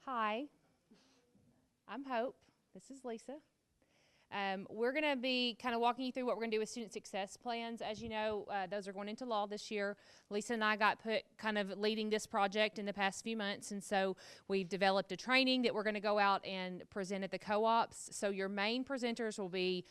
Hi, I'm Hope. This is Lisa. We're going to be kind of walking you through what we're going to do with student success plans. As you know, those are going into law this year. Lisa and I got put kind of leading this project in the past few months, and so we've developed a training that we're going to go out and present at the co-ops. So your main presenters will be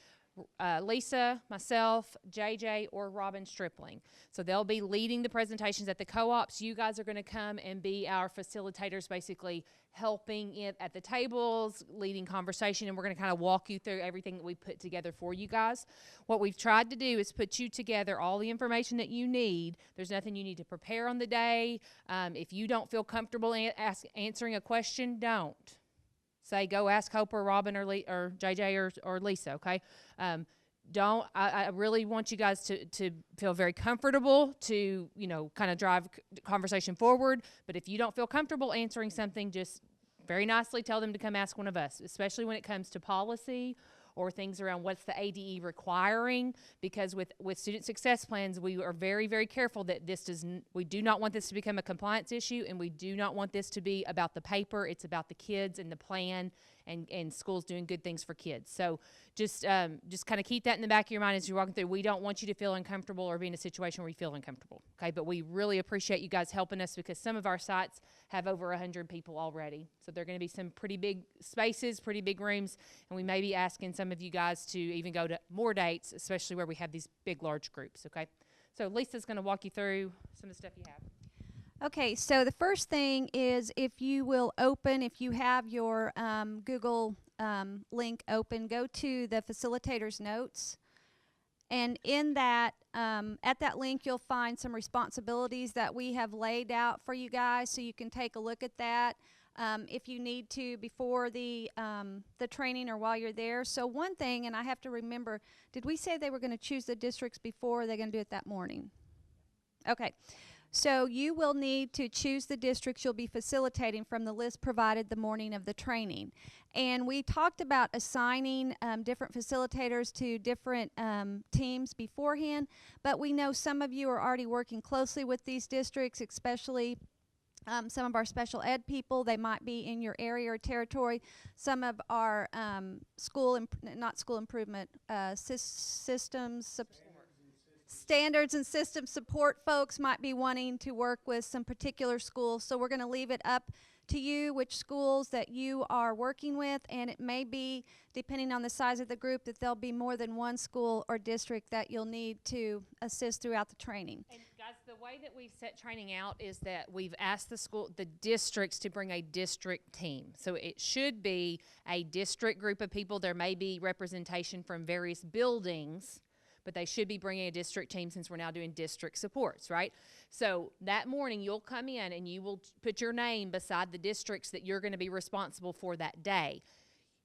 Lisa, myself, JJ, or Robin Stripling. So they'll be leading the presentations at the co-ops. You guys are going to come and be our facilitators, basically helping it at the tables, leading conversation, and we're going to kind of walk you through everything that we put together for you guys. What we've tried to do is put you together all the information that you need. There's nothing you need to prepare on the day. If you don't feel comfortable answering a question, don't. Say, go ask Hope or Robin or JJ or Lisa, okay? I really want you guys to feel very comfortable to, kind of drive conversation forward. But if you don't feel comfortable answering something, just very nicely tell them to come ask one of us, especially when it comes to policy or things around what's the ADE requiring, because with student success plans, we are very, very careful that we do not want this to become a compliance issue, and we do not want this to be about the paper. It's about the kids and the plan and schools doing good things for kids. So just kind of keep that in the back of your mind as you're walking through. We don't want you to feel uncomfortable or be in a situation where you feel uncomfortable, okay? But we really appreciate you guys helping us, because some of our sites have over 100 people already. So they're going to be some pretty big spaces, pretty big rooms, and we may be asking some of you guys to even go to more dates, especially where we have these big, large groups, okay? So Lisa's going to walk you through some of the stuff you have. Okay, so the first thing is, if you have your Google link open, go to the facilitator's notes. And in that, at that link, you'll find some responsibilities that we have laid out for you guys, so you can take a look at that if you need to before the training or while you're there. So one thing, and I have to remember, did we say they were going to choose the districts before, or are they going to do it that morning? Okay. So you will need to choose the districts you'll be facilitating from the list provided the morning of the training. And we talked about assigning different facilitators to different teams beforehand, but we know some of you are already working closely with these districts, especially some of our special ed people. They might be in your area or territory. Some of our standards and system support folks might be wanting to work with some particular schools. So we're going to leave it up to you which schools that you are working with, and it may be, depending on the size of the group, that there'll be more than one school or district that you'll need to assist throughout the training. And guys, the way that we've set training out is that we've asked the districts to bring a district team. So it should be a district group of people. There may be representation from various buildings, but they should be bringing a district team, since we're now doing district supports, right? So that morning, you'll come in and you will put your name beside the districts that you're going to be responsible for that day.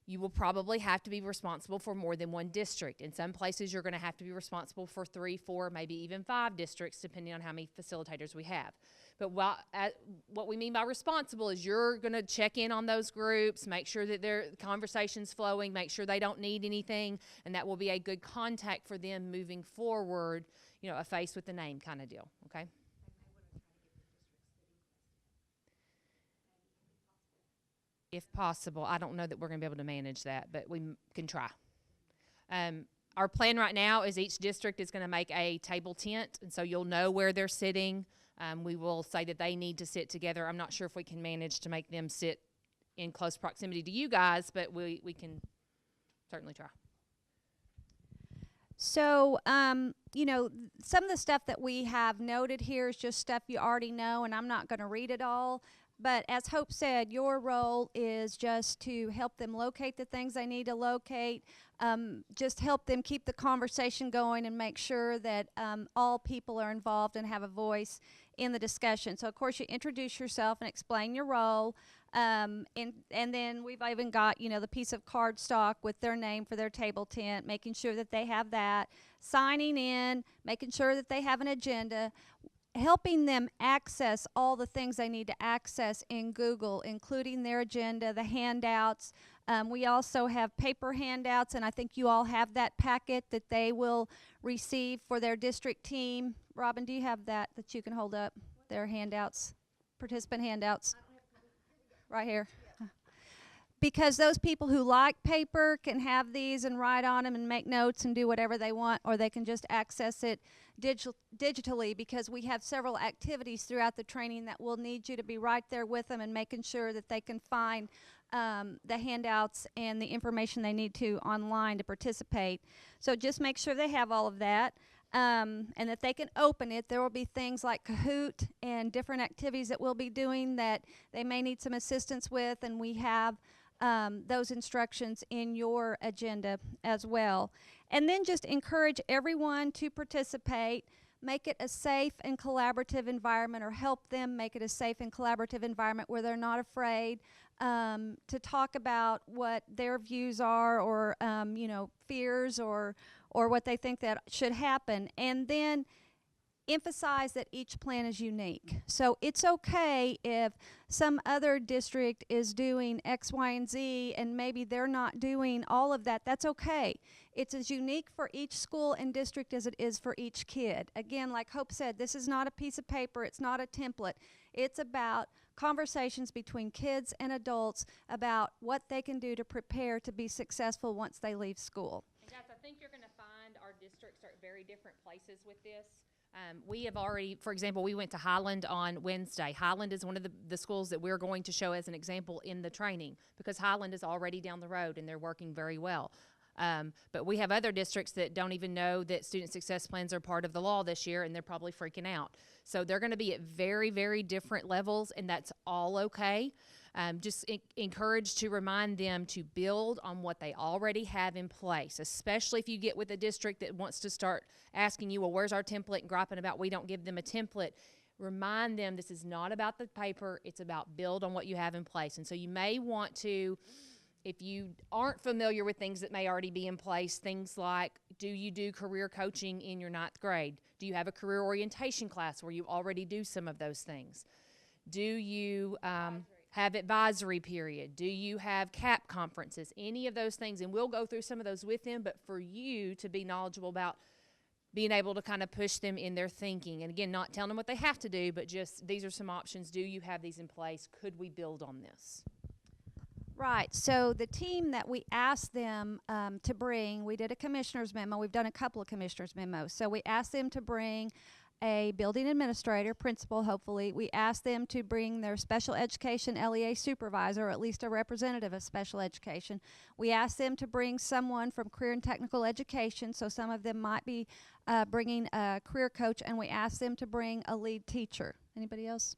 You will probably have to be responsible for more than one district. In some places, you're going to have to be responsible for 3, 4, maybe even 5 districts, depending on how many facilitators we have. But what we mean by responsible is you're going to check in on those groups, make sure that their conversation's flowing, make sure they don't need anything, and that will be a good contact for them moving forward, a face with the name kind of deal, okay? If possible. I don't know that we're going to be able to manage that, but we can try. Our plan right now is each district is going to make a table tent, and so you'll know where they're sitting. We will say that they need to sit together. I'm not sure if we can manage to make them sit in close proximity to you guys, but we can certainly try. So, some of the stuff that we have noted here is just stuff you already know, and I'm not going to read it all. But as Hope said, your role is just to help them locate the things they need to locate, just help them keep the conversation going, and make sure that all people are involved and have a voice in the discussion. So, of course, you introduce yourself and explain your role. And then we've even got, the piece of cardstock with their name for their table tent, making sure that they have that, signing in, making sure that they have an agenda, helping them access all the things they need to access in Google, including their agenda, the handouts. We also have paper handouts, and I think you all have that packet that they will receive for their district team. Robin, do you have that you can hold up? Their handouts, participant handouts. Right here. because those people who like paper can have these and write on them and make notes and do whatever they want, or they can just access it digitally, because we have several activities throughout the training that will need you to be right there with them and making sure that they can find the handouts and the information they need to online to participate. So just make sure they have all of that. And that they can open it. There will be things like Kahoot and different activities that we'll be doing that they may need some assistance with, and we have those instructions in your agenda as well. And then just encourage everyone to participate. Make it a safe and collaborative environment, or help them make it a safe and collaborative environment where they're not afraid to talk about what their views are, or fears, or what they think that should happen. And then emphasize that each plan is unique. So it's okay if some other district is doing X, Y, and Z, and maybe they're not doing all of that. That's okay. It's as unique for each school and district as it is for each kid. Again, like Hope said, this is not a piece of paper. It's not a template. It's about conversations between kids and adults about what they can do to prepare to be successful once they leave school. And guys, I think you're going to find our districts are at very different places with this. We have already, for example, we went to Highland on Wednesday. Highland is one of the schools that we're going to show as an example in the training, because Highland is already down the road and they're working very well. But we have other districts that don't even know that student success plans are part of the law this year, and they're probably freaking out. So they're going to be at very, very different levels, and that's all okay. Just encouraged to remind them to build on what they already have in place, especially if you get with a district that wants to start asking you, well, where's our template, and griping about we don't give them a template. Remind them this is not about the paper, it's about build on what you have in place. And so you may want to, if you aren't familiar with things that may already be in place, things like, do you do career coaching in your 9th grade? Do you have a career orientation class where you already do some of those things? Do you have advisory period? Do you have CAP conferences? Any of those things, and we'll go through some of those with them, but for you to be knowledgeable about being able to kind of push them in their thinking. And again, not telling them what they have to do, but just these are some options. Do you have these in place? Could we build on this? Right. So the team that we asked them to bring, we did a commissioner's memo. We've done a couple of commissioner's memos. So we asked them to bring a building administrator, principal, hopefully. We asked them to bring their special education LEA supervisor, or at least a representative of special education. We asked them to bring someone from career and technical education, so some of them might be bringing a career coach, and we asked them to bring a lead teacher. Anybody else?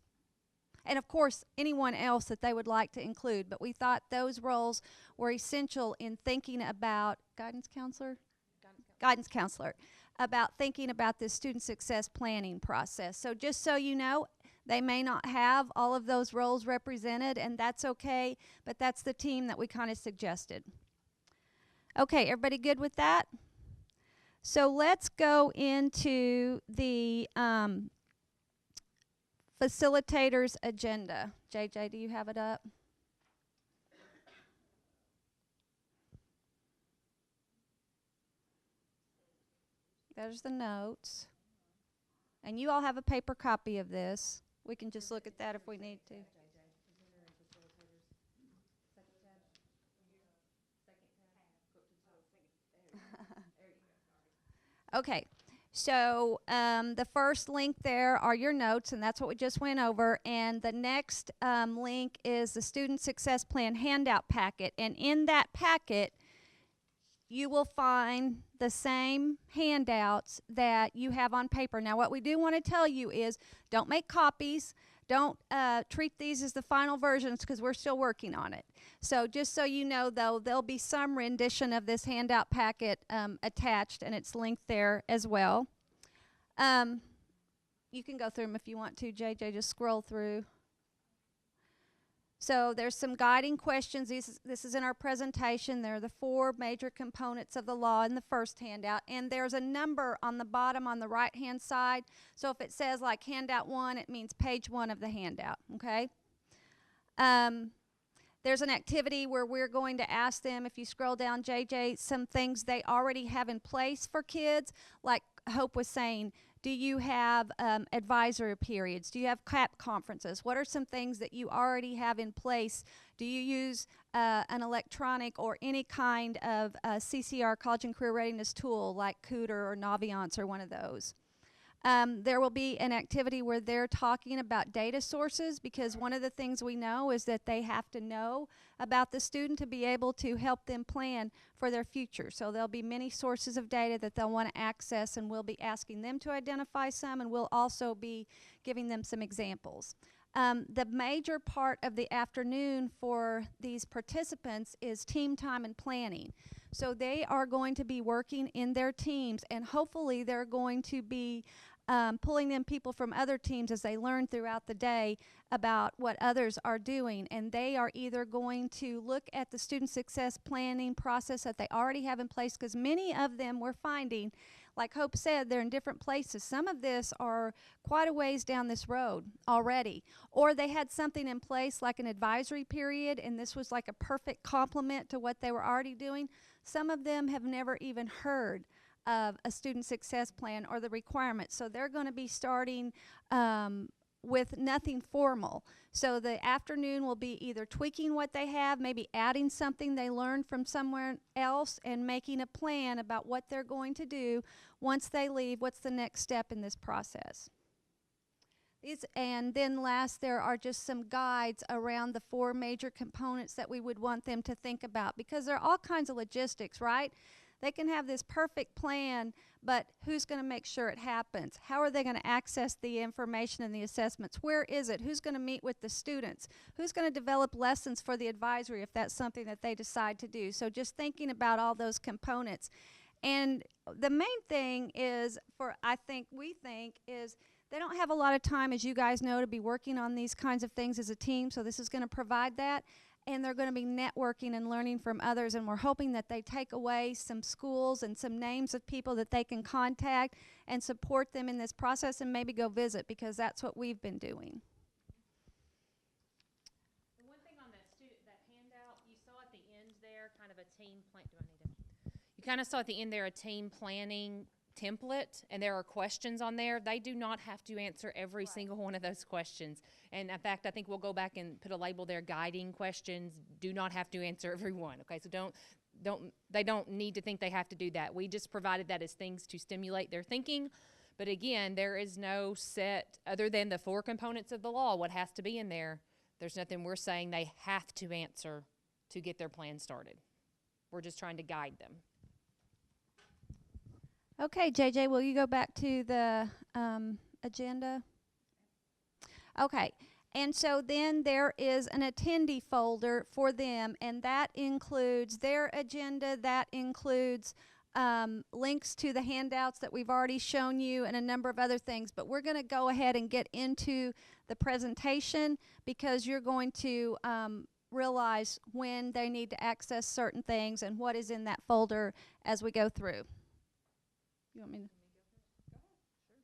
And of course, anyone else that they would like to include. But we thought those roles were essential in thinking about guidance counselor, about thinking about this student success planning process. So just so you know, they may not have all of those roles represented, and that's okay, but that's the team that we kind of suggested. Okay, everybody good with that? So let's go into the facilitator's agenda. JJ, do you have it up? There's the notes. And you all have a paper copy of this. We can just look at that if we need to. Okay. So the first link there are your notes, and that's what we just went over. And the next link is the Student Success Plan handout packet. And in that packet, you will find the same handouts that you have on paper. Now, what we do want to tell you is don't make copies. Don't treat these as the final versions, because we're still working on it. So just so you know, though, there'll be some rendition of this handout packet attached, and it's linked there as well. You can go through them if you want to, JJ. Just scroll through. So there's some guiding questions. This is in our presentation. There are the 4 major components of the law in the first handout. And there's a number on the bottom on the right-hand side. So if it says like handout 1, it means page 1 of the handout, okay? There's an activity where we're going to ask them, if you scroll down, JJ, some things they already have in place for kids. Like Hope was saying, Do you have advisory periods? Do you have CAP conferences? What are some things that you already have in place? Do you use an electronic or any kind of CCR, College and Career Readiness tool, like Cooter or Naviance or one of those? There will be an activity where they're talking about data sources, because one of the things we know is that they have to know about the student to be able to help them plan for their future. So there'll be many sources of data that they'll want to access, and we'll be asking them to identify some, and we'll also be giving them some examples. The major part of the afternoon for these participants is team time and planning. So they are going to be working in their teams, and hopefully they're going to be pulling in people from other teams as they learn throughout the day about what others are doing. And they are either going to look at the student success planning process that they already have in place, because many of them we're finding, like Hope said, they're in different places. Some of this are quite a ways down this road already. Or they had something in place like an advisory period, and this was like a perfect complement to what they were already doing. Some of them have never even heard of a student success plan or the requirements. So they're going to be starting with nothing formal. So the afternoon will be either tweaking what they have, maybe adding something they learned from somewhere else, and making a plan about what they're going to do once they leave. What's the next step in this process? And then last, there are just some guides around the 4 major components that we would want them to think about, because there are all kinds of logistics, right? They can have this perfect plan, but who's going to make sure it happens? How are they going to access the information and the assessments? Where is it? Who's going to meet with the students? Who's going to develop lessons for the advisory if that's something that they decide to do? So just thinking about all those components. And the main thing is, we think is, they don't have a lot of time, as you guys know, to be working on these kinds of things as a team, so this is going to provide that. And they're going to be networking and learning from others, and we're hoping that they take away some schools and some names of people that they can contact and support them in this process, and maybe go visit, because that's what we've been doing. The one thing on that handout, you saw at the end there kind of a team plan. You kind of saw at the end there a team planning template, and there are questions on there. They do not have to answer every single one of those questions. And in fact, I think we'll go back and put a label there, guiding questions. Do not have to answer every one. Okay, so they don't need to think they have to do that. We just provided that as things to stimulate their thinking. But again, there is no set, other than the 4 components of the law, what has to be in there. There's nothing we're saying they have to answer to get their plan started. We're just trying to guide them. Okay, JJ, will you go back to the agenda? Okay, and so then there is an attendee folder for them, and that includes their agenda, that includes links to the handouts that we've already shown you, and a number of other things. But we're going to go ahead and get into the presentation, because you're going to realize when they need to access certain things and what is in that folder as we go through. You want me to? Go ahead.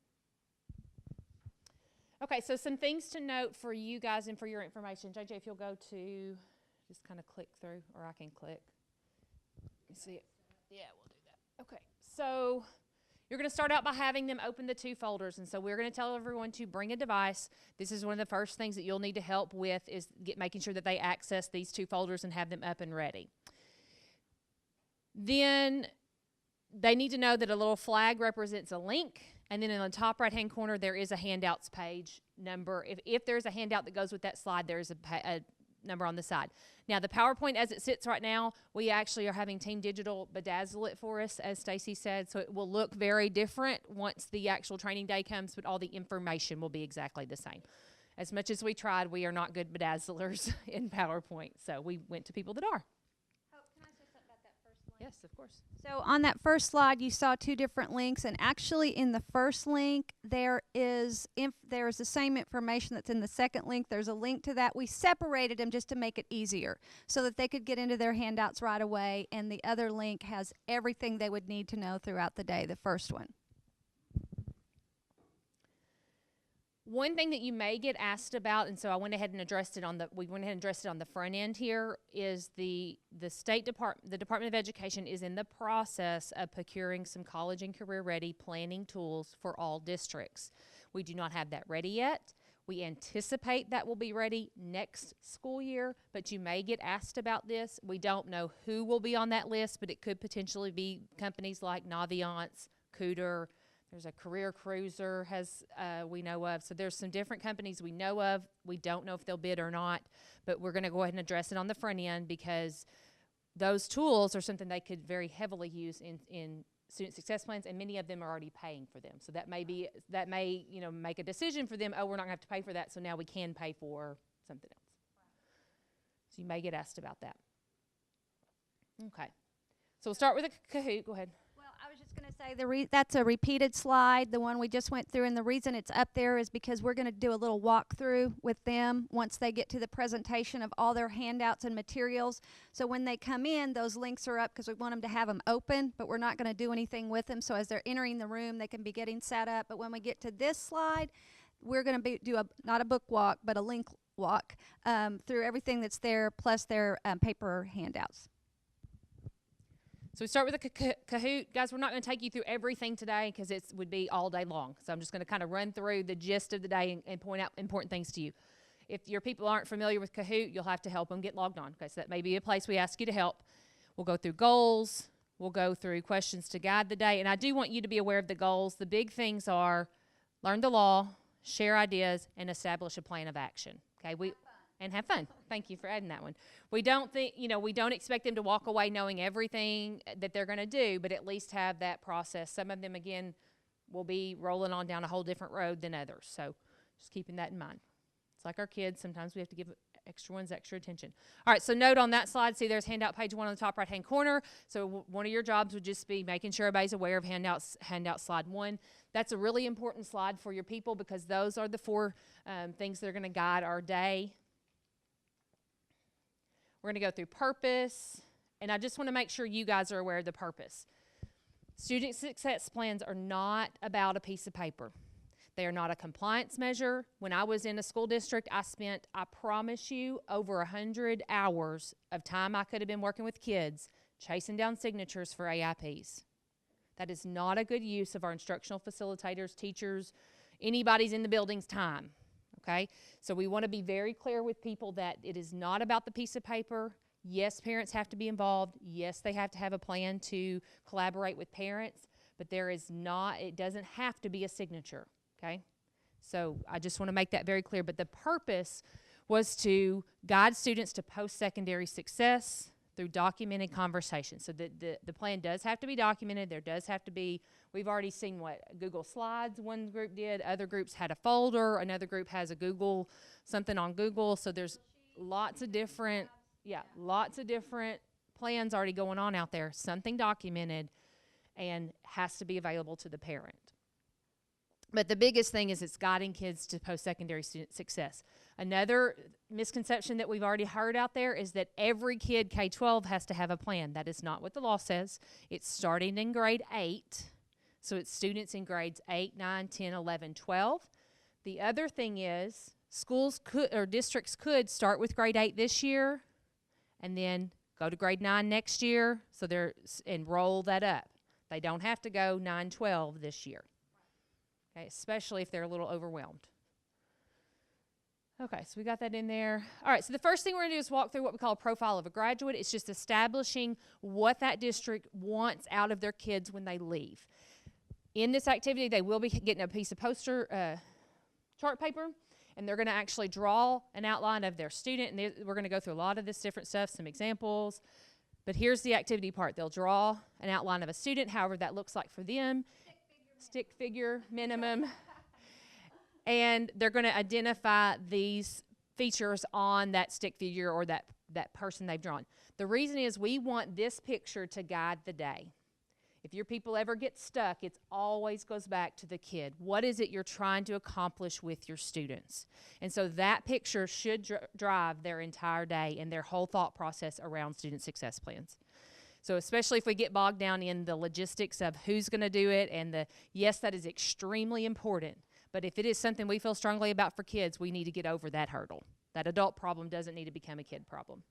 Sure. Okay, so some things to note for you guys and for your information. JJ, if you'll go to, just kind of click through, or I can click. You see it? Yeah, we'll do that. Okay, so you're going to start out by having them open the 2 folders, and so we're going to tell everyone to bring a device. This is one of the first things that you'll need to help with, is making sure that they access these 2 folders and have them up and ready. Then they need to know that a little flag represents a link, and then in the top right-hand corner, there is a handouts page number. If there's a handout that goes with that slide, there's a number on the side. Now, the PowerPoint as it sits right now, we actually are having Team Digital bedazzle it for us, as Stacy said, so it will look very different once the actual training day comes, but all the information will be exactly the same. As much as we tried, we are not good bedazzlers in PowerPoint, so we went to people that are. Yes, of course. So on that first slide, you saw 2 different links, and actually in the first link, there is the same information that's in the second link. There's a link to that. We separated them just to make it easier, so that they could get into their handouts right away, and the other link has everything they would need to know throughout the day, the first one. One thing that you may get asked about, and so I went ahead and addressed it on the, we went ahead and addressed it on the front end here, is the Department of Education is in the process of procuring some college and career ready planning tools for all districts. We do not have that ready yet. We anticipate that will be ready next school year, but you may get asked about this. We don't know who will be on that list, but it could potentially be companies like Naviance, Cooter. There's a Career Cruiser we know of. So there's some different companies we know of. We don't know if they'll bid or not, but we're going to go ahead and address it on the front end because those tools are something they could very heavily use in student success plans, and many of them are already paying for them. So that may make a decision for them. Oh, we're not going to have to pay for that, so now we can pay for something else. So you may get asked about that. Okay. So we'll start with a Kahoot. Go ahead. I was just going to say that's a repeated slide, the one we just went through, and the reason it's up there is because we're going to do a little walkthrough with them once they get to the presentation of all their handouts and materials. So when they come in, those links are up because we want them to have them open, but we're not going to do anything with them. So as they're entering the room, they can be getting set up. But when we get to this slide, we're going to do not a book walk, but a link walk through everything that's there, plus their paper handouts. So we start with a Kahoot. Guys, we're not going to take you through everything today because it would be all day long. So I'm just going to kind of run through the gist of the day and point out important things to you. If your people aren't familiar with Kahoot, you'll have to help them get logged on. Okay, so that may be a place we ask you to help. We'll go through goals. We'll go through questions to guide the day. And I do want you to be aware of the goals. The big things are learn the law, share ideas, and establish a plan of action. Okay, and have fun. Thank you for adding that one. We don't expect them to walk away knowing everything that they're going to do, but at least have that process. Some of them, again, will be rolling on down a whole different road than others. So just keeping that in mind. It's like our kids. Sometimes we have to give extra ones extra attention. All right, so note on that slide, see there's handout page 1 on the top right-hand corner. So one of your jobs would just be making sure everybody's aware of handout slide 1. That's a really important slide for your people because those are the 4 things that are going to guide our day. We're going to go through purpose, and I just want to make sure you guys are aware of the purpose. Student success plans are not about a piece of paper. They are not a compliance measure. When I was in a school district, I spent, I promise you, over 100 hours of time I could have been working with kids chasing down signatures for AIPs. That is not a good use of our instructional facilitators, teachers, anybody's in the building's time. Okay, so we want to be very clear with people that it is not about the piece of paper. Yes, parents have to be involved. Yes, they have to have a plan to collaborate with parents, but it doesn't have to be a signature, okay? So I just want to make that very clear. But the purpose was to guide students to post-secondary success through documented conversations. So the plan does have to be documented. There does have to be, we've already seen what Google Slides one group did. Other groups had a folder. Another group has a something on Google. So there's lots of different plans already going on out there. Something documented and has to be available to the parent. But the biggest thing is it's guiding kids to post-secondary student success. Another misconception that we've already heard out there is that every kid K-12 has to have a plan. That is not what the law says. It's starting in grade 8. So it's students in grades 8, 9, 10, 11, 12. The other thing is districts could start with grade 8 this year and then go to grade 9 next year and roll that up. They don't have to go 9, 12 this year. Okay, especially if they're a little overwhelmed. Okay, so we got that in there. All right, so the first thing we're going to do is walk through what we call a profile of a graduate. It's just establishing what that district wants out of their kids when they leave. In this activity, they will be getting a piece of chart paper, and they're going to actually draw an outline of their student, and we're going to go through a lot of this different stuff, some examples. But here's the activity part. They'll draw an outline of a student, however that looks like for them. Stick figure minimum. And they're going to identify these features on that stick figure or that person they've drawn. The reason is we want this picture to guide the day. If your people ever get stuck, it always goes back to the kid. What is it you're trying to accomplish with your students? And so that picture should drive their entire day and their whole thought process around student success plans. So especially if we get bogged down in the logistics of who's going to do it yes, that is extremely important. But if it is something we feel strongly about for kids, we need to get over that hurdle. That adult problem doesn't need to become a kid problem.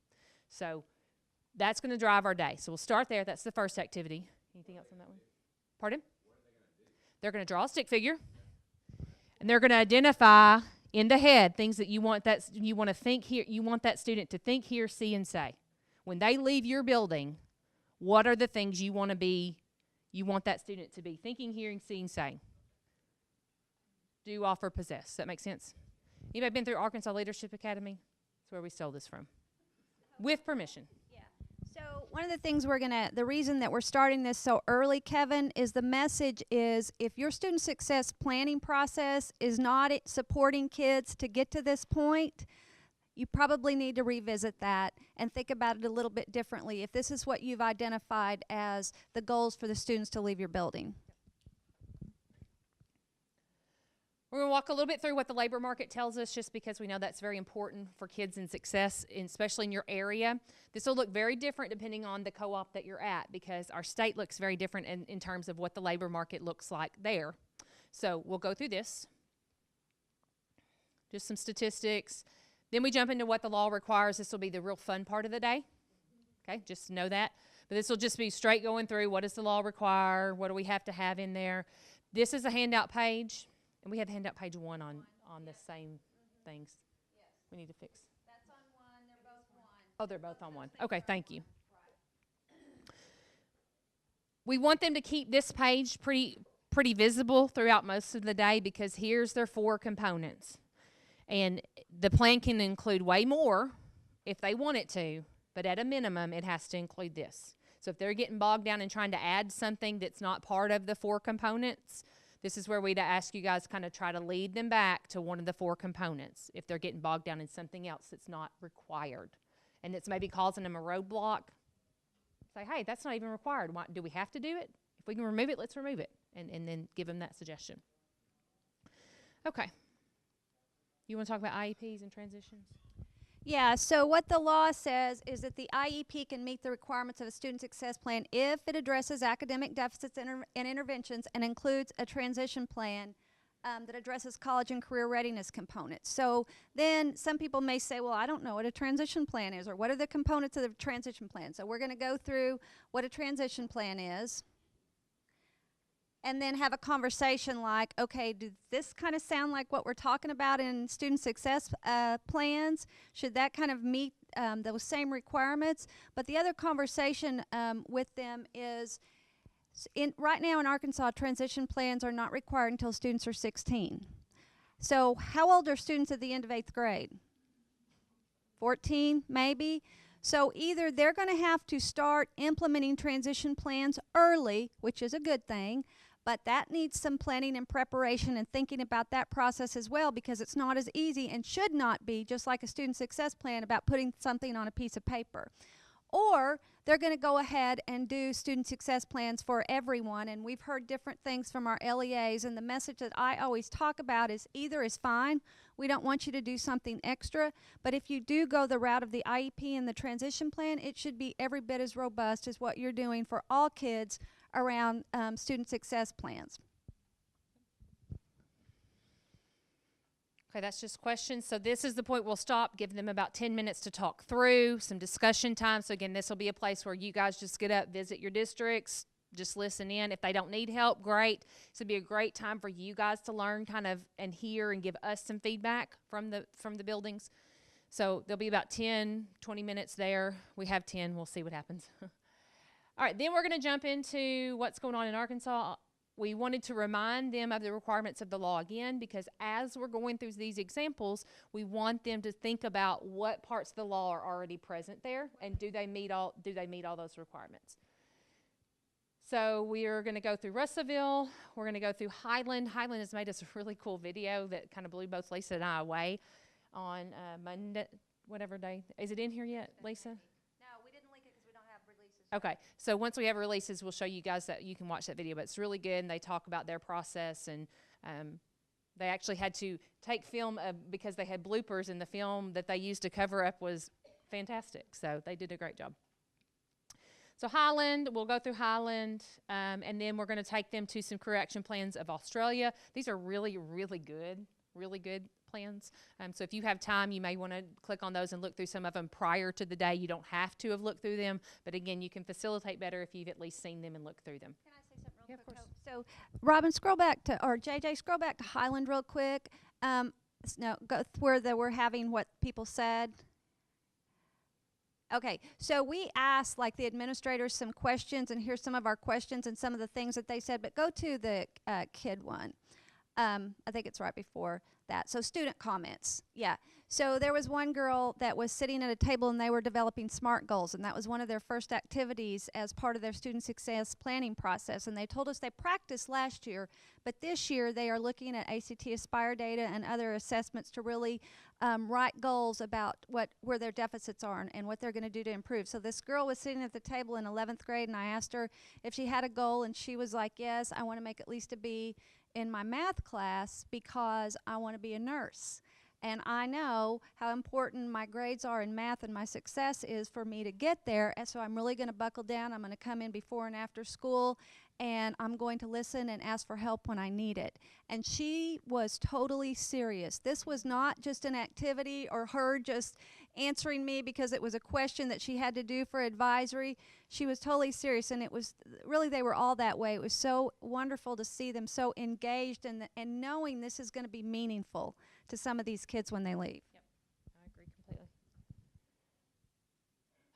So that's going to drive our day. So we'll start there. That's the first activity. Anything else on that one? Pardon? They're going to draw a stick figure, and they're going to identify in the head things that you want that student to think, hear, see, and say. When they leave your building, what are the things you want that student to be thinking, hearing, seeing, saying? Do, offer, possess. Does that make sense? Anybody been through Arkansas Leadership Academy? That's where we stole this from. With permission. So one of the things the reason that we're starting this so early, Kevin, is the message is if your student success planning process is not supporting kids to get to this point, you probably need to revisit that and think about it a little bit differently if this is what you've identified as the goals for the students to leave your building. We're going to walk a little bit through what the labor market tells us, just because we know that's very important for kids in success, especially in your area. This will look very different depending on the co-op that you're at, because our state looks very different in terms of what the labor market looks like there. So we'll go through this. Just some statistics. Then we jump into what the law requires. This will be the real fun part of the day. Okay, just know that. But this will just be straight going through what does the law require, what do we have to have in there. This is a handout page. And we have handout page 1 on the same things. Yes. We need to fix. That's on 1. They're both 1. Oh, they're both on 1. Okay, thank you. We want them to keep this page pretty visible throughout most of the day, because here's their 4 components. And the plan can include way more if they want it to, but at a minimum, it has to include this. So if they're getting bogged down and trying to add something that's not part of the 4 components, this is where we'd ask you guys to kind of try to lead them back to one of the 4 components if they're getting bogged down in something else that's not required. And it's maybe causing them a roadblock. Say, hey, that's not even required. Why, do we have to do it? If we can remove it, let's remove it. And then give them that suggestion. Okay. You want to talk about IEPs and transitions? Yeah, so what the law says is that the IEP can meet the requirements of a student success plan if it addresses academic deficits and interventions and includes a transition plan that addresses college and career readiness components. So then some people may say, well, I don't know what a transition plan is, or what are the components of the transition plan? So we're going to go through what a transition plan is, and then have a conversation like, okay, does this kind of sound like what we're talking about in student success plans? Should that kind of meet those same requirements? But the other conversation with them is, right now in Arkansas, transition plans are not required until students are 16. So how old are students at the end of 8th grade? 14, maybe? So either they're going to have to start implementing transition plans early, which is a good thing, but that needs some planning and preparation and thinking about that process as well, because it's not as easy and should not be just like a student success plan about putting something on a piece of paper. Or they're going to go ahead and do student success plans for everyone, and we've heard different things from our LEAs, and the message that I always talk about is either is fine. We don't want you to do something extra, but if you do go the route of the IEP and the transition plan, it should be every bit as robust as what you're doing for all kids around student success plans. Okay, that's just questions. So this is the point we'll stop, give them about 10 minutes to talk through, some discussion time. So again, this will be a place where you guys just get up, visit your districts, just listen in. If they don't need help, great. This would be a great time for you guys to learn kind of and hear and give us some feedback from the buildings. So there'll be about 10, 20 minutes there. We have 10. We'll see what happens. All right, then we're going to jump into what's going on in Arkansas. We wanted to remind them of the requirements of the law again, because as we're going through these examples, we want them to think about what parts of the law are already present there, and do they meet all those requirements. So we are going to go through Russellville. We're going to go through Highland. Highland has made us a really cool video that kind of blew both Lisa and I away on Monday, whatever day. Is it in here yet, Lisa? Okay, so once we have releases, we'll show you guys that you can watch that video, but it's really good, and they talk about their process, and they actually had to take film because they had bloopers, and the film that they used to cover up was fantastic, so they did a great job. So Highland, we'll go through Highland, and then we're going to take them to some career action plans of Australia. These are really, really good plans. So if you have time, you may want to click on those and look through some of them prior to the day. You don't have to have looked through them, but again, you can facilitate better if you've at least seen them and looked through them. Can I say something real Of quick? course. So, Robin, scroll back to, or JJ, scroll back to Highland real quick. No, go where we're having what people said. Okay, so we asked like the administrators some questions, and here's some of our questions and some of the things that they said. But go to the kid one. I think it's right before that. So student comments. Yeah. So there was one girl that was sitting at a table and they were developing SMART goals, and that was one of their first activities as part of their student success planning process. And they told us they practiced last year, but this year they are looking at ACT Aspire data and other assessments to really write goals about where their deficits are and what they're going to do to improve. So this girl was sitting at the table in 11th grade, and I asked her if she had a goal, and she was like, yes, I want to make at least a B in my math class because I want to be a nurse. And I know how important my grades are in math and my success is for me to get there. And so I'm really going to buckle down. I'm going to come in before and after school, and I'm going to listen and ask for help when I need it. And she was totally serious. This was not just an activity or her just answering me because it was a question that she had to do for advisory. She was totally serious, and it was really, they were all that way. It was so wonderful to see them so engaged and knowing this is going to be meaningful to some of these kids when they leave. Yep, I agree completely.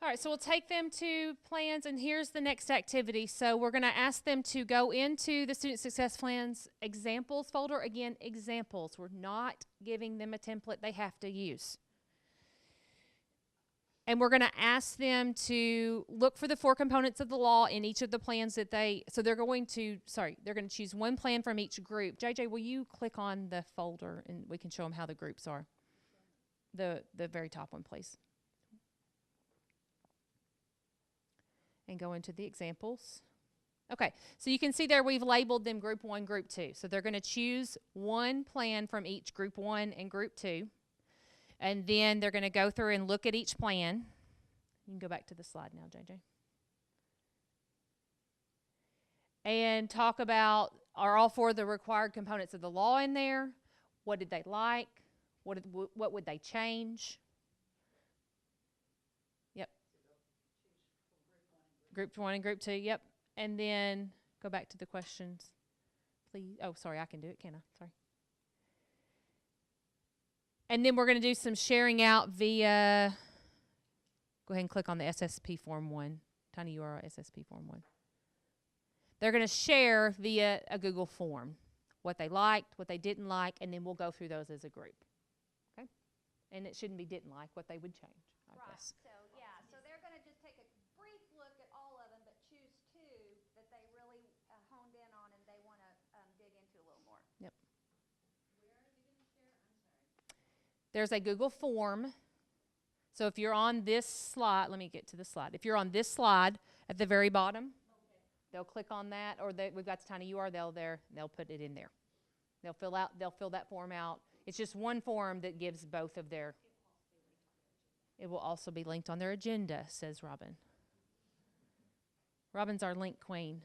All right, so we'll take them to plans, and here's the next activity. So we're going to ask them to go into the Student Success Plans examples folder. Again, examples. We're not giving them a template they have to use. And we're going to ask them to look for the 4 components of the law in each of the plans that they're going to choose one plan from each group. JJ, will you click on the folder and we can show them how the groups are? The very top one, please. And go into the examples. Okay, so you can see there we've labeled them group 1, group 2. So they're going to choose one plan from each group 1 and group 2. And then they're going to go through and look at each plan. You can go back to the slide now, JJ. And talk about, are all 4 of the required components of the law in there? What did they like? What would they change? Yep. Group 1 and group 2, yep. And then go back to the questions, please. Oh, sorry, I can do it, can I? Sorry. And then we're going to do some sharing out via, go ahead and click on the SSP Form 1, tiny URL SSP Form 1. They're going to share via a Google form what they liked, what they didn't like, and then we'll go through those as a group. Okay? And it shouldn't be didn't like, what they would change, I guess. So, yeah, so they're going to just take a brief look at all of them, but choose 2 that they really honed in on and they want to dig into a little more. Yep. There's a Google form. So if you're on this slide, let me get to the slide. If you're on this slide at the very bottom, they'll click on that, or we've got the tiny URL there. They'll put it in there. They'll fill that form out. It's just one form that gives both of their. It will also be linked on their agenda, says Robin. Robin's our link queen.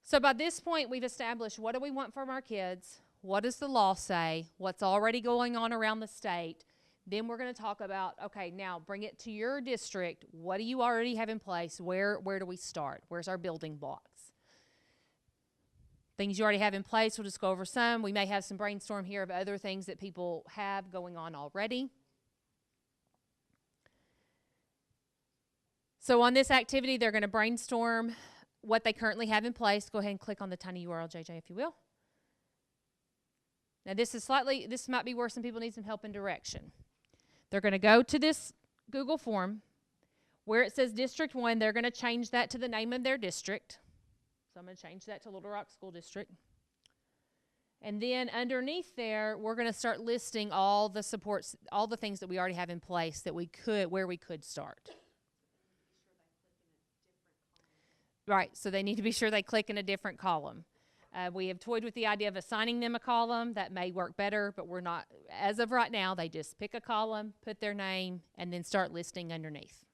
So by this point, we've established what do we want from our kids. What does the law say? What's already going on around the state? Then we're going to talk about, okay, now bring it to your district. What do you already have in place? Where do we start? Where's our building blocks? Things you already have in place, we'll just go over some. We may have some brainstorm here of other things that people have going on already. So on this activity, they're going to brainstorm what they currently have in place. Go ahead and click on the tiny URL, JJ, if you will. Now this might be where some people need some help and direction. They're going to go to this Google form where it says District 1. They're going to change that to the name of their district. So I'm going to change that to Little Rock School District. And then underneath there, we're going to start listing all the supports, all the things that we already have in place that where we could start. Right, so they need to be sure they click in a different column. We have toyed with the idea of assigning them a column. That may work better, but we're not. As of right now, they just pick a column, put their name, and then start listing underneath.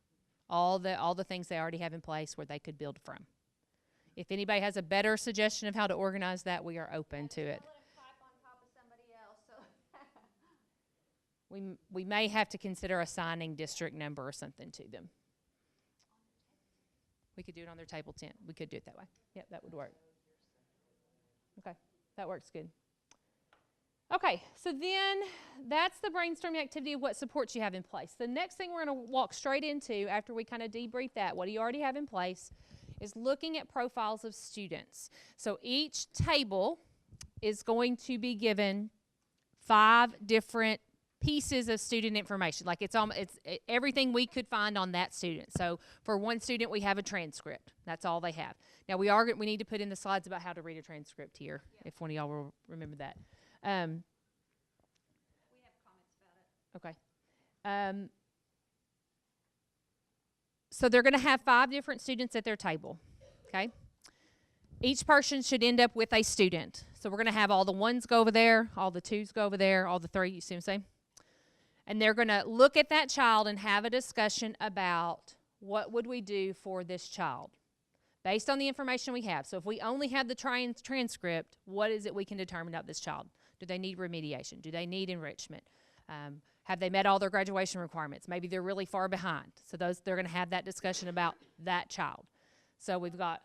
all the things they already have in place where they could build from. If anybody has a better suggestion of how to organize that, we are open to it. We may have to consider assigning district number or something to them. We could do it on their table tent. We could do it that way. Yep, that would work. Okay, that works good. Okay, so then that's the brainstorming activity of what supports you have in place. The next thing we're going to walk straight into after we kind of debrief that, what do you already have in place, is looking at profiles of students. So each table is going to be given 5 different pieces of student information. Like it's everything we could find on that student. So for one student, we have a transcript. That's all they have. Now we need to put in the slides about how to read a transcript here, if one of y'all will remember that. We have comments about it. Okay. So they're going to have 5 different students at their table. Okay. Each person should end up with a student. So we're going to have all the 1s go over there, all the 2s go over there, all the 3. You see what I'm saying? And they're going to look at that child and have a discussion about what would we do for this child based on the information we have. So if we only have the transcript, what is it we can determine about this child? Do they need remediation? Do they need enrichment? Have they met all their graduation requirements? Maybe they're really far behind. So they're going to have that discussion about that child. So we've got...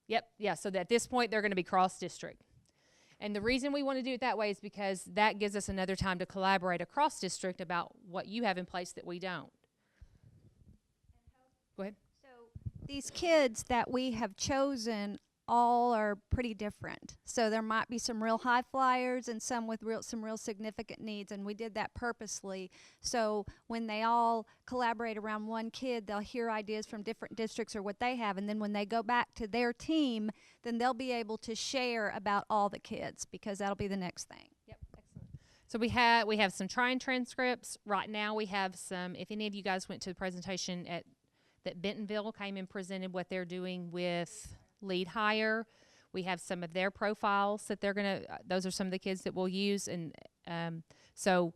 Yep, yeah, so at this point, they're going to be cross-district. And the reason we want to do it that way is because that gives us another time to collaborate across district about what you have in place that we don't. Go ahead. So these kids that we have chosen all are pretty different. So there might be some real high flyers and some with some real significant needs, and we did that purposely. So when they all collaborate around one kid, they'll hear ideas from different districts or what they have, and then when they go back to their team, then they'll be able to share about all the kids, because that'll be the next thing. Yep, excellent. So we have some trying transcripts. Right now we have some, if any of you guys went to the presentation that Bentonville came and presented what they're doing with Lead Hire. We have some of their profiles that they're going to, those are some of the kids that we'll use. And so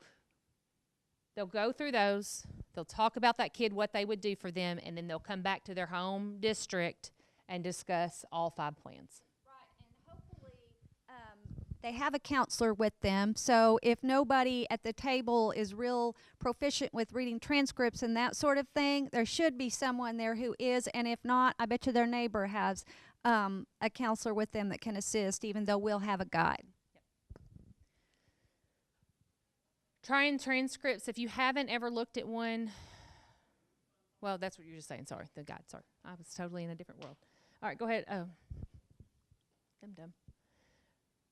they'll go through those. They'll talk about that kid, what they would do for them, and then they'll come back to their home district and discuss all 5 plans. Right, and hopefully they have a counselor with them. So if nobody at the table is real proficient with reading transcripts and that sort of thing, there should be someone there who is. And if not, I bet you their neighbor has a counselor with them that can assist, even though we'll have a guide. Yep. Trying transcripts, if you haven't ever looked at one, well, that's what you're just saying. Sorry, the guide, sorry. I was totally in a different world. All right, go ahead. Oh, I'm dumb.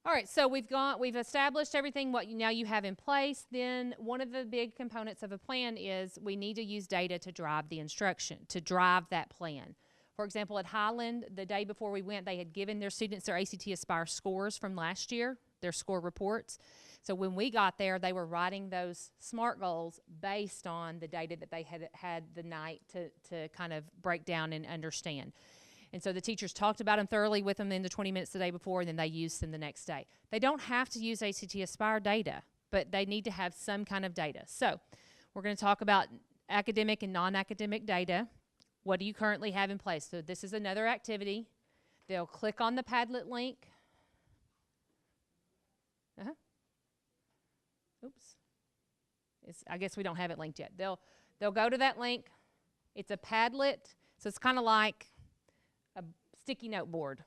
All right, so we've established everything what now you have in place. Then one of the big components of a plan is we need to use data to drive the instruction, to drive that plan. For example, at Highland, the day before we went, they had given their students their ACT Aspire scores from last year, their score reports. So when we got there, they were writing those SMART goals based on the data that they had the night to kind of break down and understand. And so the teachers talked about them thoroughly with them in the 20 minutes the day before, and then they used them the next day. They don't have to use ACT Aspire data, but they need to have some kind of data. So we're going to talk about academic and non-academic data. What do you currently have in place? So this is another activity. They'll click on the Padlet link. Oops. I guess we don't have it linked yet. They'll go to that link. It's a Padlet, so it's kind of like a sticky note board.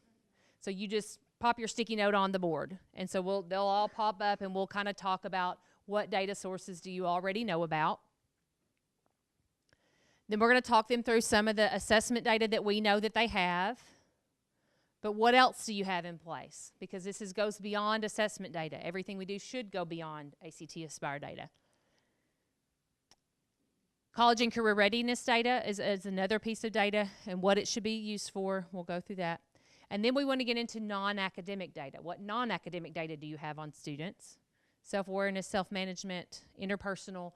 So you just pop your sticky note on the board. And so they'll all pop up, and we'll kind of talk about what data sources do you already know about. Then we're going to talk them through some of the assessment data that we know that they have. But what else do you have in place? Because this goes beyond assessment data. Everything we do should go beyond ACT Aspire data. College and career readiness data is another piece of data, and what it should be used for. We'll go through that. And then we want to get into non-academic data. What non-academic data do you have on students? Self-awareness, self-management, interpersonal.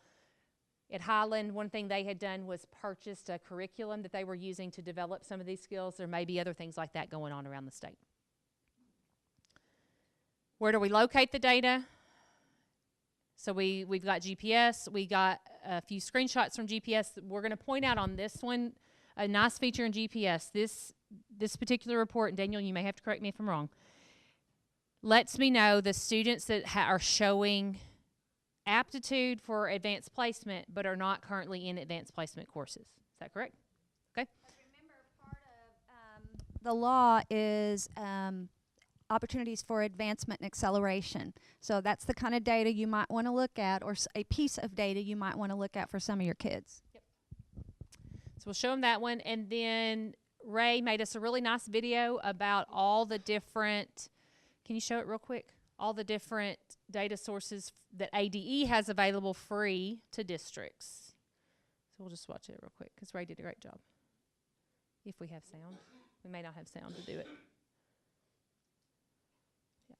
At Highland, one thing they had done was purchased a curriculum that they were using to develop some of these skills. There may be other things like that going on around the state. Where do we locate the data? So we've got GPS. We got a few screenshots from GPS. We're going to point out on this one a nice feature in GPS. This particular report, and Daniel, you may have to correct me if I'm wrong, lets me know the students that are showing aptitude for advanced placement but are not currently in advanced placement courses. Is that correct? Okay. But remember, part of the law is opportunities for advancement and acceleration. So that's the kind of data you might want to look at, or a piece of data you might want to look at for some of your kids. Yep. So we'll show them that one. And then Ray made us a really nice video about all the different, can you show it real quick? All the different data sources that ADE has available free to districts. So we'll just watch it real quick because Ray did a great job. If we have sound. We may not have sound to do it. Yeah.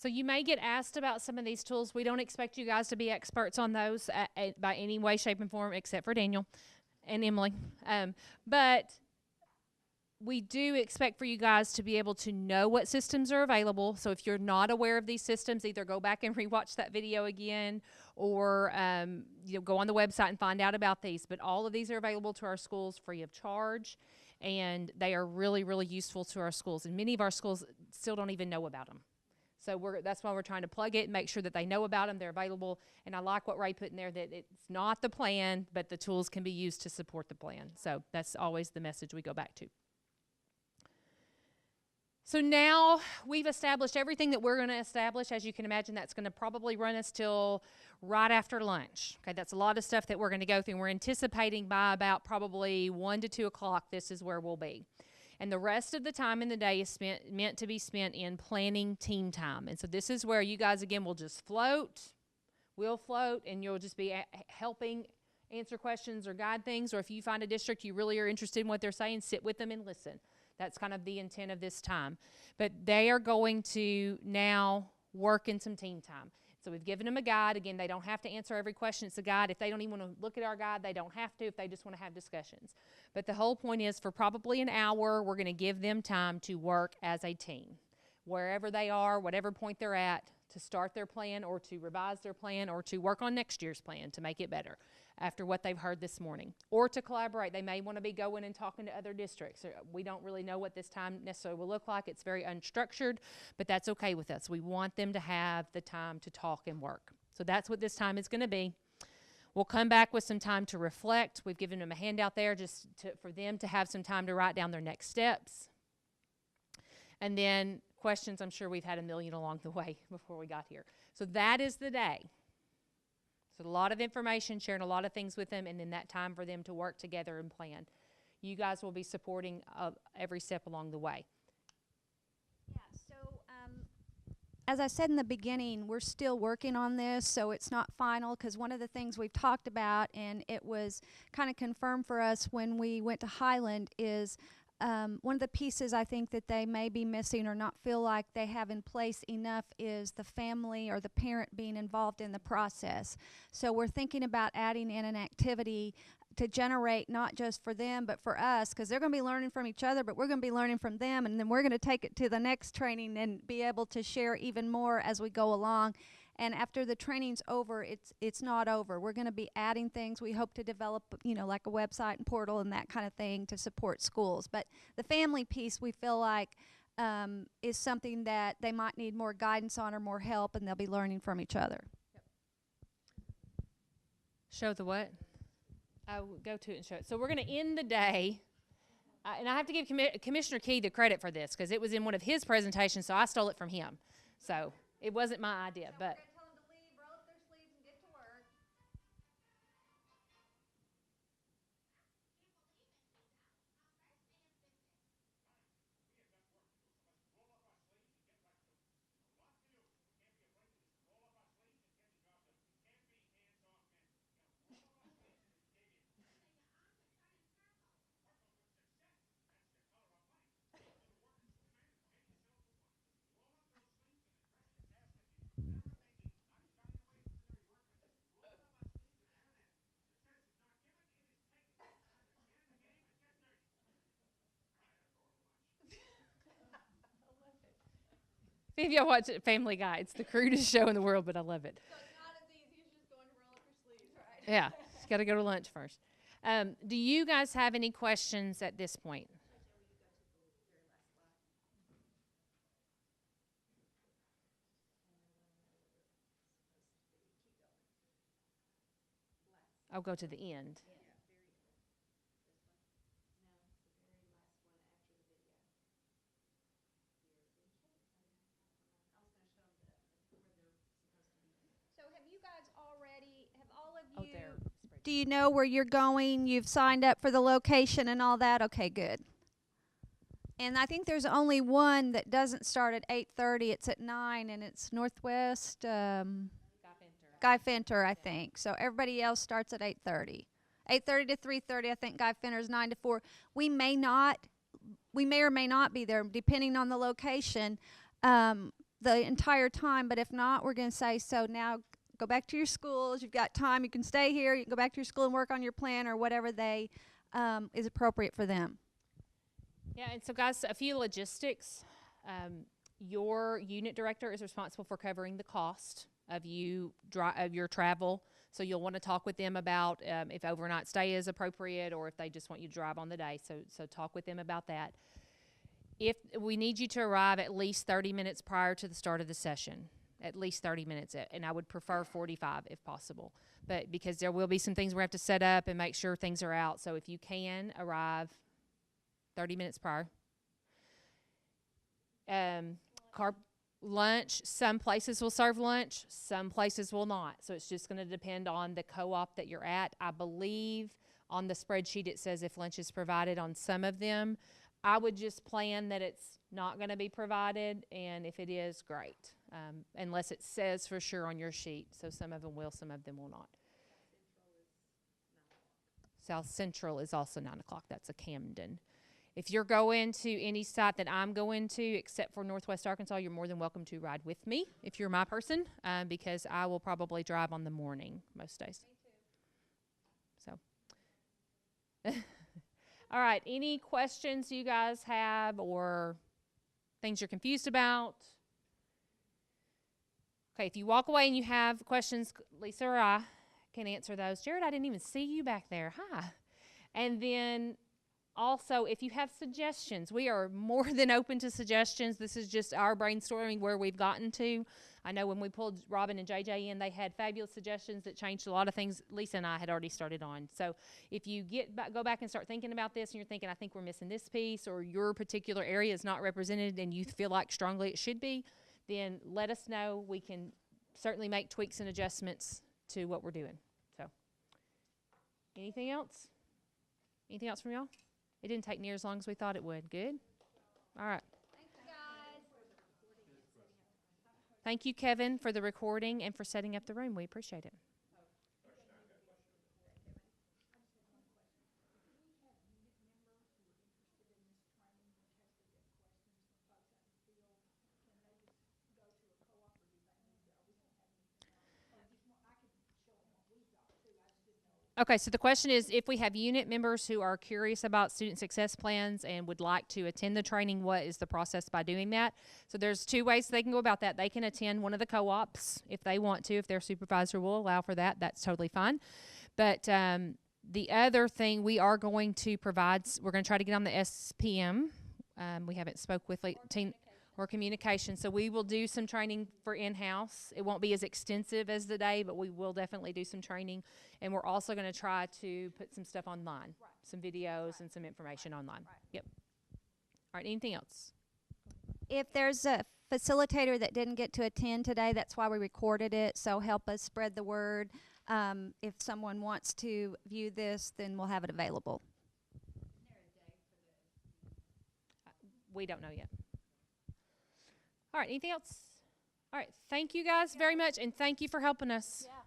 So you may get asked about some of these tools. We don't expect you guys to be experts on those by any way, shape, and form, except for Daniel and Emily. But we do expect for you guys to be able to know what systems are available. So if you're not aware of these systems, either go back and rewatch that video again, or go on the website and find out about these. But all of these are available to our schools free of charge, and they are really, really useful to our schools. And many of our schools still don't even know about them. So that's why we're trying to plug it and make sure that they know about them, they're available. And I like what Ray put in there, that it's not the plan, but the tools can be used to support the plan. So that's always the message we go back to. So now we've established everything that we're going to establish. As you can imagine, that's going to probably run us till right after lunch. Okay, that's a lot of stuff that we're going to go through. And we're anticipating by about probably 1 to 2 o'clock, this is where we'll be. And the rest of the time in the day is meant to be spent in planning team time. And so this is where you guys, again, will just float. We'll float, and you'll just be helping answer questions or guide things. Or if you find a district you really are interested in what they're saying, sit with them and listen. That's kind of the intent of this time. But they are going to now work in some team time. So we've given them a guide. Again, they don't have to answer every question. It's a guide. If they don't even want to look at our guide, they don't have to if they just want to have discussions. But the whole point is, for probably an hour, we're going to give them time to work as a team. Wherever they are, whatever point they're at, to start their plan or to revise their plan or to work on next year's plan to make it better after what they've heard this morning. Or to collaborate. They may want to be going and talking to other districts. We don't really know what this time necessarily will look like. It's very unstructured, but that's okay with us. We want them to have the time to talk and work. So that's what this time is going to be. We'll come back with some time to reflect. We've given them a handout there just for them to have some time to write down their next steps. And then questions, I'm sure we've had a million along the way before we got here. So that is the day. So a lot of information, sharing a lot of things with them, and then that time for them to work together and plan. You guys will be supporting every step along the way. Yeah, so as I said in the beginning, we're still working on this, so it's not final, because one of the things we've talked about, and it was kind of confirmed for us when we went to Highland, is one of the pieces I think that they may be missing or not feel like they have in place enough is the family or the parent being involved in the process. So we're thinking about adding in an activity to generate not just for them but for us, because they're going to be learning from each other, but we're going to be learning from them, and then we're going to take it to the next training and be able to share even more as we go along. And after the training's over, it's not over. We're going to be adding things. We hope to develop, like a website and portal and that kind of thing to support schools. But the family piece, we feel like, is something that they might need more guidance on or more help, and they'll be learning from each other. Yep. Show the what? Oh, go to it and show it. So we're going to end the day. And I have to give Commissioner Key the credit for this, because it was in one of his presentations, so I stole it from him. So it wasn't my idea, but. Tell them to leave, roll up their sleeves, and get to work. If y'all watch Family Guy, it's the crudest show in the world, but I love it. So it's not as easy as just going to roll up your sleeves, right? Yeah, it's got to go to lunch first. Do you guys have any questions at this point? I'll go to the end. So have you guys already, have all of Oh, you, there. do you know where you're going? You've signed up for the location and all that? Okay, good. And I think there's only one that doesn't start at 8:30. It's at 9, and it's Northwest Guy Fenter, I think. So everybody else starts at 8:30. 8:30 to 3:30. I think Guy Fenter's 9 to 4. We may or may not be there, depending on the location. the entire time, but if not, we're going to say, so now go back to your schools. You've got time. You can stay here. You can go back to your school and work on your plan or whatever they is appropriate for them. Yeah, and so guys, a few logistics. Your unit director is responsible for covering the cost of your travel. So you'll want to talk with them about if overnight stay is appropriate or if they just want you to drive on the day. So talk with them about that. If we need you to arrive at least 30 minutes prior to the start of the session, at least 30 minutes, and I would prefer 45 if possible. But because there will be some things we have to set up and make sure things are out. So if you can arrive 30 minutes prior. Lunch, some places will serve lunch, some places will not. So it's just going to depend on the co-op that you're at. I believe on the spreadsheet it says if lunch is provided on some of them. I would just plan that it's not going to be provided, and if it is, great. Unless it says for sure on your sheet. So some of them will, some of them will not. South Central is also 9 o'clock. That's a Camden. If you're going to any site that I'm going to, except for Northwest Arkansas, you're more than welcome to ride with me if you're my person, because I will probably drive on the morning most days. Me too. So, all right. Any questions you guys have or things you're confused about? Okay, if you walk away and you have questions, Lisa or I can answer those. Jared, I didn't even see you back there. Hi. And then also, if you have suggestions, we are more than open to suggestions. This is just our brainstorming where we've gotten to. I know when we pulled Robin and JJ in, they had fabulous suggestions that changed a lot of things Lisa and I had already started on. So if you go back and start thinking about this and you're thinking, I think we're missing this piece, or your particular area is not represented and you feel like strongly it should be, then let us know. We can certainly make tweaks and adjustments to what we're doing. So anything else? Anything else from y'all? It didn't take near as long as we thought it would. Good? All right. Thanks, guys. Thank you, Kevin, for the recording and for setting up the room. We appreciate it. Okay, so the question is, if we have unit members who are curious about student success plans and would like to attend the training, what is the process by doing that? So there's 2 ways they can go about that. They can attend one of the co-ops if they want to, if their supervisor will allow for that. That's totally fine. But the other thing we are going to provide, we're going to try to get on the SPM. We haven't spoke with team or communication. So we will do some training for in-house. It won't be as extensive as the day, but we will definitely do some training. And we're also going to try to put some stuff online, some videos and some information online. Yep. All right, anything else? If there's a facilitator that didn't get to attend today, that's why we recorded it. So help us spread the word. If someone wants to view this, then we'll have it available. We don't know yet. All right, anything else? All right, thank you guys very much, and thank you for helping us. Yeah.